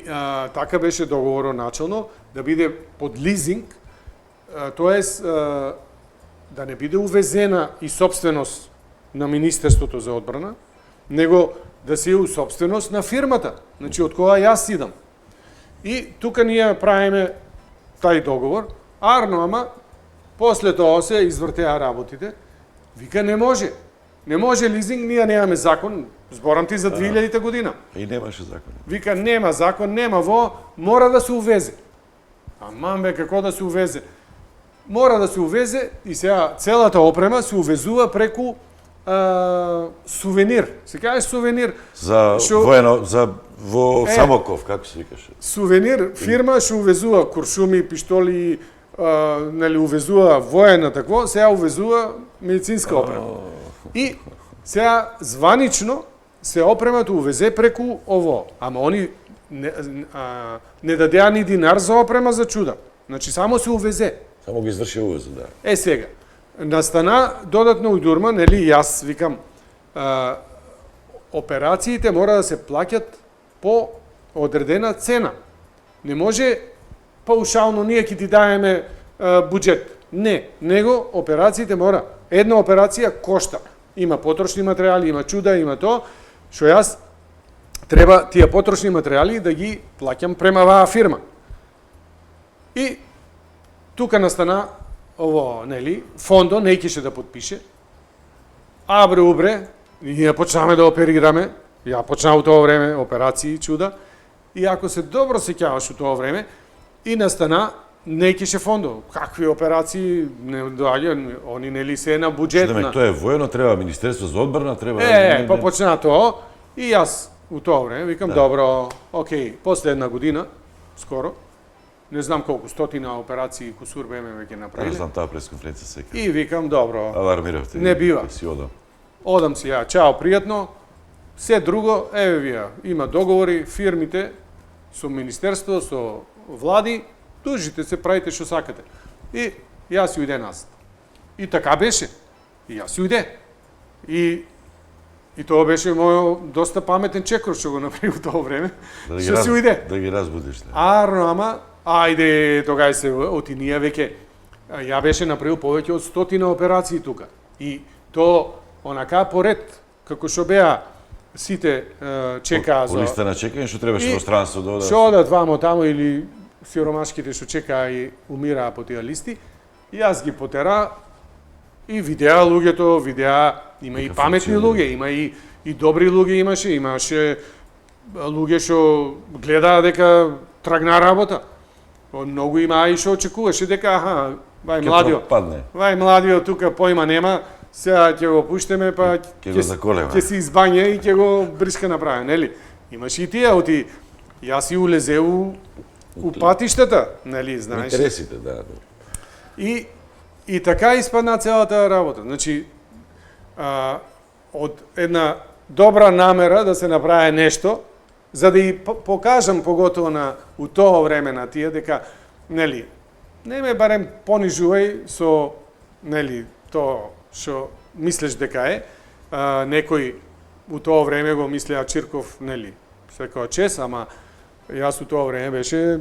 така беше договорот начално, да биде под лизинг, тоест да не биде увезена и собственост на Министерството за одбрана, него да се у собственост на фирмата, значи од која јас идам. И тука ние правиме тај договор, ама после тоа се извртеа работите. Вика, не може. Не може лизинг, ние немаме закон. Зборам ти за 2000 година. И немаше закон. Вика, нема закон, нема во, мора да се увезе. Аман бе, како да се увезе? Мора да се увезе и сега целата опрема се увезува преку сувенир. Се каже сувенир. За воено, за во Самоков, како се викаше? Сувенир, фирма што увезува куршуми, пиштоли, нели увезува воена такво, сега увезува медицинска опрема. И сега званично се опремата увезе преку ово, ама они не дадеа ни динар за опрема за чуда. Значи само се увезе. Само ги изврши увезот, да. Сега, настана додатно ујдурма, нели, јас викам, операциите мора да се плаќат по одредена цена. Не може паушално ние ќе ти даеме буџет. Не, него операциите мора. Една операција кошта. Има потрошни материјали, има чуда, има тоа, што јас треба тие потрошни материјали да ги плаќам према оваа фирма. И тука настана ово, нели, фондо не кеше да подпише. Абре убре, ние почнаме да оперираме. Ја почнав у тоа време операции чуда. И ако се добро сеќаваш у тоа време, и настана не кеше фондо. Какви операции не доаѓа, они нели се на буџет. Демек, тоа е воено, треба Министерство за одбрана, треба... Па почна тоа и јас у тоа време викам, добро, окей, после една година, скоро, не знам колку, стотина операции кусур беме веќе направиле. Не знам таа пресконференција сега. И викам, добро, алармиравте. не бива. Си одам. Одам си ја, чао, пријатно. Се друго, еве вие, има договори, фирмите со министерство, со влади, дужите се, правите што сакате. И јас си ујде назад. И така беше. И јас си ујде. И тоа беше мој доста паметен чекор што го направи во тоа време. Што се уиде. Да ги разбудиш. Да. Ама, ајде, тогај се отинија веќе. Ја беше направил повеќе од 100 операции тука. И то онака поред, како што беа сите чекаа По листа на чекање што требаше во странство да одат. Што одат вамо таму или сиромашките што чекаа и умираа по тие листи. Јас ги потера и видеа луѓето, има и паметни луѓе, има и добри луѓе имаше луѓе што гледаа дека трагна работа. Многу има и што очекуваше дека вај младиот тука појма нема, сега ќе го пуштеме па ќе се избања и ќе го бришка направи, нели? Имаше и тие оти јас и улезе у патиштата, нели, знаеш? Интересите, да. И така испадна целата работа. Значи, од една добра намера да се направи нешто, за да и покажам поготово у тоа време на тие дека, нели, не ме барем понижувај со, нели, тоа што мислиш дека е. Некој у тоа време го мислеа Чирков, нели, секоја чест, ама јас у тоа време беше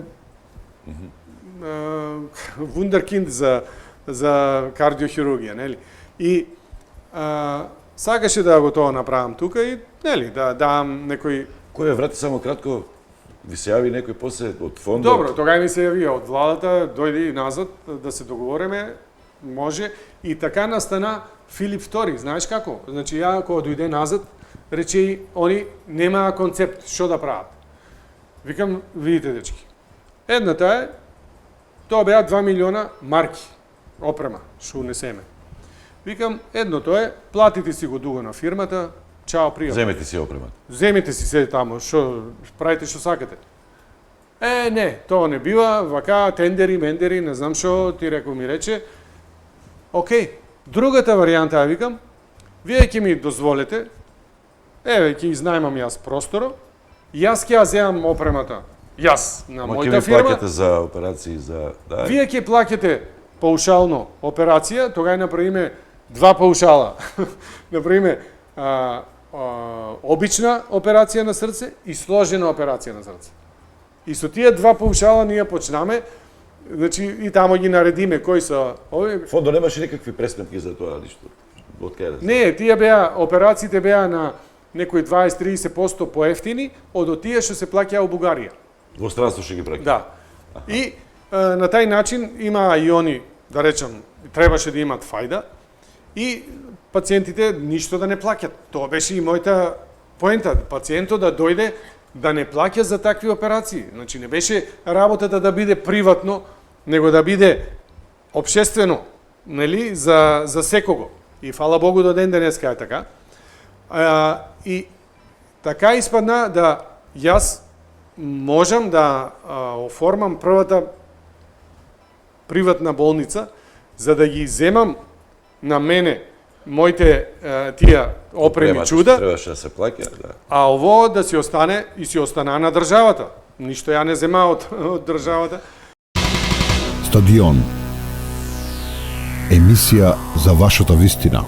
вундеркинд за кардиохирургија, нели? И сакаше да го тоа направам тука и, нели, да дам некој... Кој врати само кратко, ви се јави некој после од фондот? Добро, тогај ми се јавија од владата, дојде и назад да се договориме, може, и така настана Филип II, знаеш како? Значи, ја кога дојде назад, рече и они немаа концепт, што да прават. Викам, видите, дечки, едната е, тоа беа 2 милиона марки, опрема, што унесеме. Викам, едното е, платите си го дуго на фирмата, чао, пријатно. Земете си опремата. Земете си се таму, што правите што сакате. Не, тоа не бива, вака, тендери, мендери, не знам што, ти ми рече. Океј, другата варијанта, ја викам, вие ќе ми дозволите, ќе изнајмам јас просторо, јас ќе ја земам опремата, јас, на мојата фирма. Ке ми плакате за операции, за... Да. Вие ќе плакате паушално операција, тогај направиме 2 паушала. Направиме обична операција на срце и сложена операција на срце. И со тие 2 паушала ние почнаме, значи и тамо ги наредиме кои се овие. Фондо немаше никакви пресметки за тоа ништо. Од каде? Не, тие беа операциите беа на некои 20-30% поевтини од тие што се плаќаа у Бугарија. Во странство што ги праќа. Да. И на тај начин има и они, да речам, требаше да имат фајда и пациентите ништо да не плаќат. Тоа беше и мојата поента, пациентот да дојде да не плаќа за такви операции. Значи не беше работата да биде приватно, него да биде општествено, нели, за секого. И фала Богу до ден денеска е така. И така испадна да јас можам да оформам првата приватна болница за да ги земам на мене моите тие опреми чуда. Требаше да се плаќа, да. А ово да си остане и си остана на државата. Ништо ја не зема од државата. Стадион. Емисија за вашата вистина.